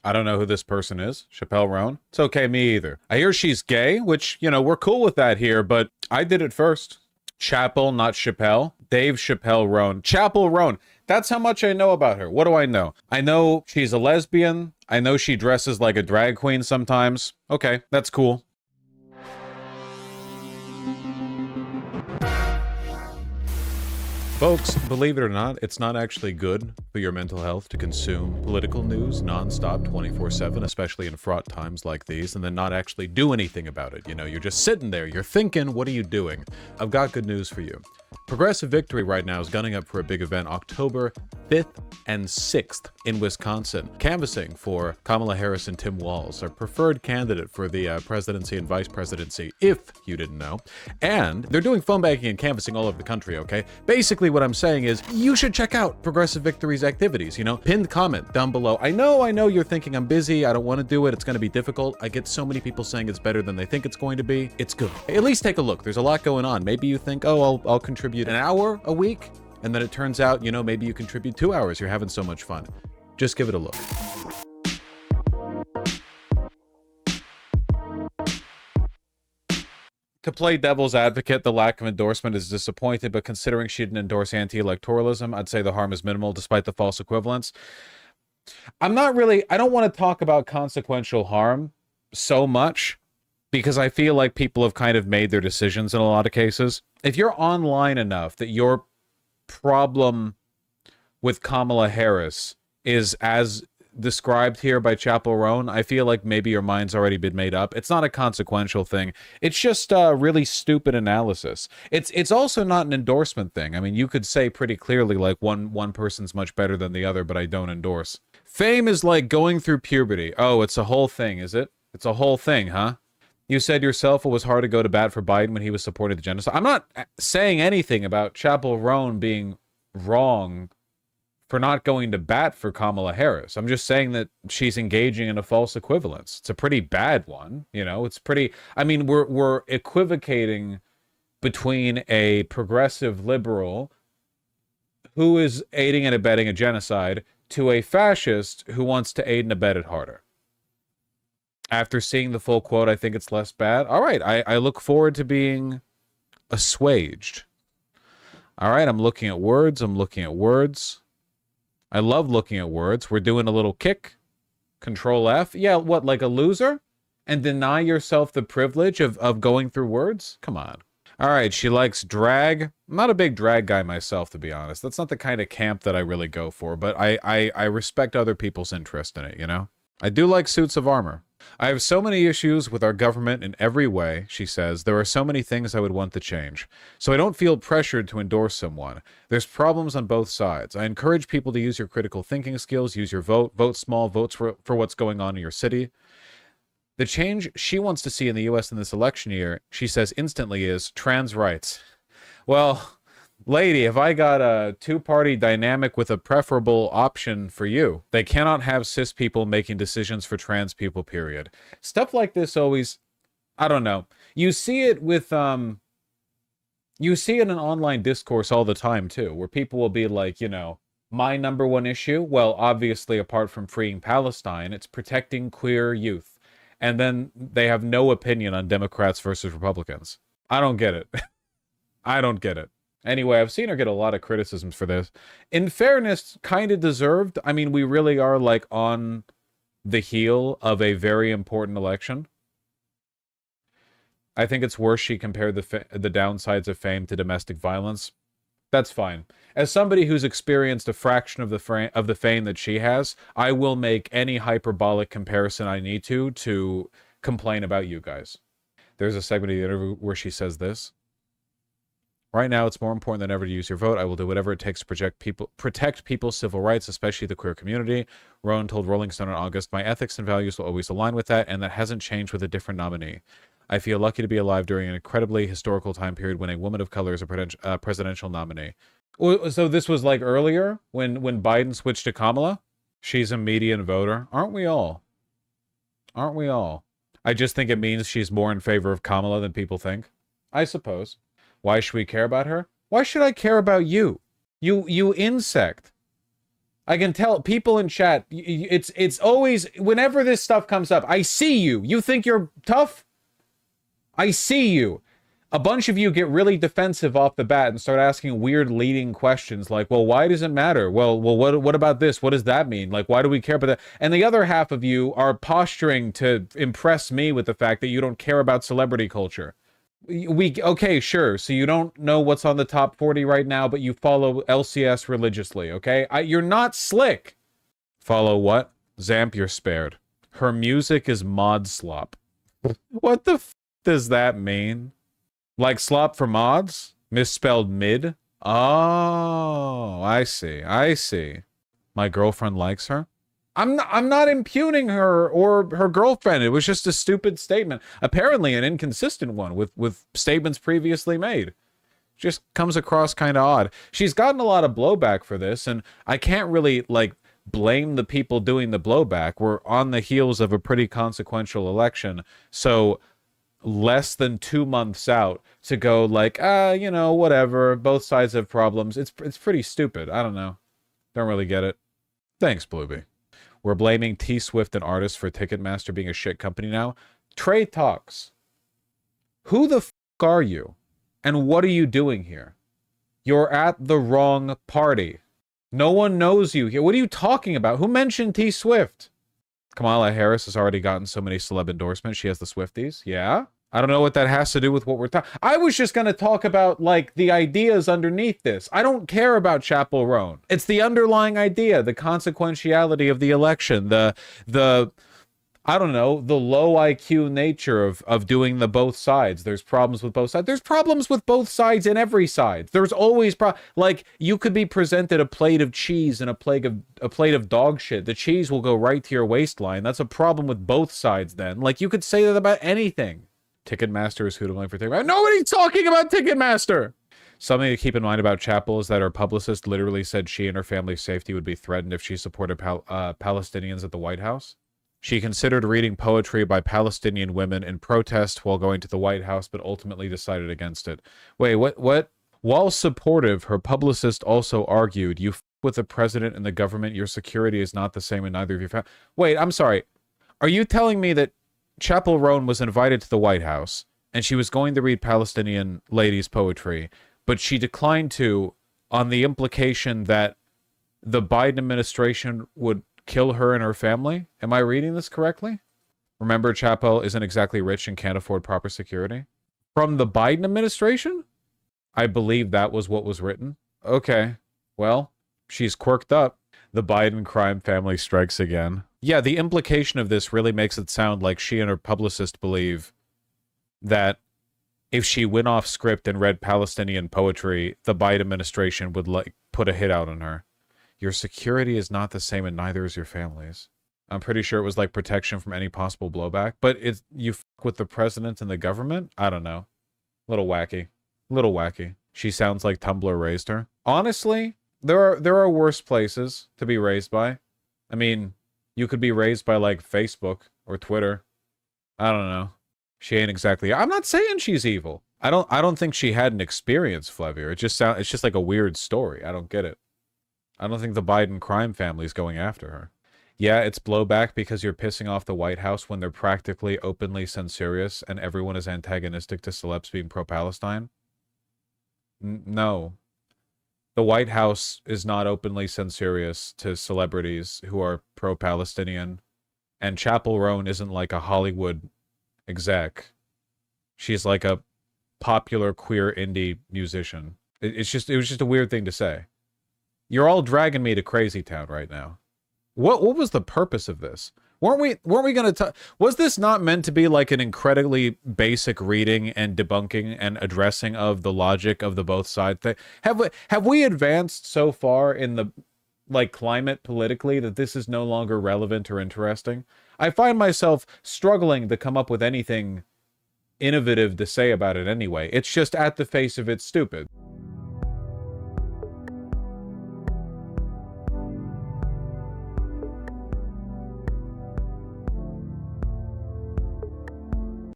I don't know who this person is. Chappell Roan. It's okay, me either. I hear she's gay, which, you know, we're cool with that here, but I did it first. Chappell, not Chappell. Dave Chappell Roan. Chappell Roan. That's how much I know about her. What do I know? I know she's a lesbian. I know she dresses like a drag queen sometimes. Okay, that's cool. Folks, believe it or not, it's not actually good for your mental health to consume political news nonstop 24/7, especially in fraught times like these, and then not actually do anything about it. You know, you're just sitting there, you're thinking, what are you doing? I've got good news for you. Progressive Victory right now is gunning up for a big event October 5th and 6th in Wisconsin, canvassing for Kamala Harris and Tim Walz, our preferred candidate for the presidency and vice presidency, if you didn't know. And they're doing phone banking and canvassing all over the country, okay? Basically what I'm saying is you should check out Progressive Victory's activities, you know? Pinned comment down below. I know you're thinking I'm busy, I don't want to do it, it's going to be difficult. I get so many people saying it's better than they think it's going to be. It's good. At least take a look. There's a lot going on. Maybe you think, oh, I'll contribute an hour a week, and then it turns out, you know, maybe you contribute 2 hours. You're having so much fun. Just give it a look. To play devil's advocate, the lack of endorsement is disappointing, but considering she didn't endorse anti-electoralism, I'd say the harm is minimal despite the false equivalence. I don't want to talk about consequential harm so much because I feel like people have kind of made their decisions in a lot of cases. If you're online enough that your problem with Kamala Harris is as described here by Chappell Roan, I feel like maybe your mind's already been made up. It's not a consequential thing. It's just a really stupid analysis. It's also not an endorsement thing. I mean, you could say pretty clearly like one person's much better than the other, but I don't endorse. Fame is like going through puberty. Oh, it's a whole thing, is it? It's a whole thing, huh? You said yourself it was hard to go to bat for Biden when he was supporting the genocide. I'm not saying anything about Chappell Roan being wrong for not going to bat for Kamala Harris. I'm just saying that she's engaging in a false equivalence. It's a pretty bad one, you know. It's pretty. I mean, we're equivocating between a progressive liberal who is aiding and abetting a genocide to a fascist who wants to aid and abet it harder. After seeing the full quote, I think it's less bad. All right, I look forward to being assuaged. All right, I'm looking at words. I love looking at words. We're doing a little kick. Control F. Yeah, what, like a loser? And deny yourself the privilege of going through words? Come on. All right, she likes drag. I'm not a big drag guy myself, to be honest. That's not the kind of camp that I really go for, but I respect other people's interest in it, you know? I do like suits of armor. I have so many issues with our government in every way, she says. There are so many things I would want to change. So I don't feel pressured to endorse someone. There's problems on both sides. I encourage people to use your critical thinking skills, use your vote, vote small, votes for what's going on in your city. The change she wants to see in the U.S. in this election year, she says instantly, is trans rights. Well, lady, if I got a two-party dynamic with a preferable option for you, they cannot have cis people making decisions for trans people, period. Stuff like this always, I don't know. You see it with, you see it in online discourse all the time, too, where people will be like, you know, my number one issue, well, obviously, apart from freeing Palestine, it's protecting queer youth. And then they have no opinion on Democrats versus Republicans. I don't get it. I don't get it. Anyway, I've seen her get a lot of criticisms for this. In fairness, kind of deserved. I mean, we really are like on the heel of a very important election. I think it's worse she compared the downsides of fame to domestic violence. That's fine. As somebody who's experienced a fraction of the fame that she has, I will make any hyperbolic comparison I need to complain about you guys. There's a segment of the interview where she says this. Right now, it's more important than ever to use your vote. I will do whatever it takes to protect people's civil rights, especially the queer community. Roan told Rolling Stone in August, my ethics and values will always align with that, and that hasn't changed with a different nominee. I feel lucky to be alive during an incredibly historical time period when a woman of color is a presidential nominee. So this was like earlier when Biden switched to Kamala? She's a median voter. Aren't we all? Aren't we all? I just think it means she's more in favor of Kamala than people think. I suppose. Why should we care about her? Why should I care about you? You insect. I can tell people in chat, it's always, whenever this stuff comes up, I see you. You think you're tough? I see you. A bunch of you get really defensive off the bat and start asking weird leading questions like, well, why does it matter? Well, what about this? What does that mean? Like, why do we care about that? And the other half of you are posturing to impress me with the fact that you don't care about celebrity culture. Okay, sure. So you don't know what's on the top 40 right now, but you follow LCS religiously, okay? You're not slick. Follow what? Zamp, you're spared. Her music is mod slop. What the f does that mean? Like slop for mods? Misspelled mid? Oh, I see. I see. My girlfriend likes her? I'm not impugning her or her girlfriend. It was just a stupid statement. Apparently an inconsistent one with statements previously made. Just comes across kind of odd. She's gotten a lot of blowback for this, and I can't really, like, blame the people doing the blowback. We're on the heels of a pretty consequential election, so less than 2 months out to go like, you know, whatever, both sides have problems. It's pretty stupid. I don't know. Don't really get it. Thanks, Blueby. We're blaming T-Swift and artists for Ticketmaster being a shit company now. Trey talks. Who the f*** are you? And what are you doing here? You're at the wrong party. No one knows you here. What are you talking about? Who mentioned T-Swift? Kamala Harris has already gotten so many celeb endorsements. She has the Swifties. Yeah? I don't know what that has to do with what we're talking. I was just going to talk about, like, the ideas underneath this. I don't care about Chappell Roan. It's the underlying idea, the consequentiality of the election, the I don't know, the low IQ nature of doing the both sides. There's problems with both sides. There's problems with both sides in every side. There's always like, you could be presented a plate of cheese and a plate of dog shit. The cheese will go right to your waistline. That's a problem with both sides then. Like, you could say that about anything. Ticketmaster is who to blame for Ticketmaster. Nobody's talking about Ticketmaster! Something to keep in mind about Chappell is that her publicist literally said she and her family's safety would be threatened if she supported Palestinians at the White House. She considered reading poetry by Palestinian women in protest while going to the White House, but ultimately decided against it. Wait, what? While supportive, her publicist also argued, you f with the president and the government, your security is not the same in neither of your families. Wait, I'm sorry. Are you telling me that Chappell Roan was invited to the White House, and she was going to read Palestinian ladies' poetry, but she declined to on the implication that the Biden administration would kill her and her family? Am I reading this correctly? Remember, Chappell isn't exactly rich and can't afford proper security? From the Biden administration? I believe that was what was written. Okay, well, she's quirked up. The Biden crime family strikes again. Yeah, the implication of this really makes it sound like she and her publicist believe that if she went off script and read Palestinian poetry, the Biden administration would, like, put a hit out on her. Your security is not the same and neither is your family's. I'm pretty sure it was like protection from any possible blowback, but it's, you f with the president and the government? I don't know. Little wacky. Little wacky. She sounds like Tumblr raised her. Honestly, there are worse places to be raised by. I mean, you could be raised by, like, Facebook or Twitter. I don't know. She ain't exactly. I'm not saying she's evil. I don't think she had an experience, Flevier. It's just like a weird story. I don't get it. I don't think the Biden crime family's going after her. Yeah, it's blowback because you're pissing off the White House when they're practically openly censorious and everyone is antagonistic to celebs being pro-Palestine. No. The White House is not openly censorious to celebrities who are pro-Palestinian. And Chappell Roan isn't like a Hollywood exec. She's like a popular queer indie musician. It was just a weird thing to say. You're all dragging me to Crazy Town right now. What was the purpose of this? Weren't we going to was this not meant to be like an incredibly basic reading and debunking and addressing of the logic of the both side thing? Have we advanced so far in the, like, climate politically that this is no longer relevant or interesting? I find myself struggling to come up with anything innovative to say about it anyway. It's just at the face of it stupid.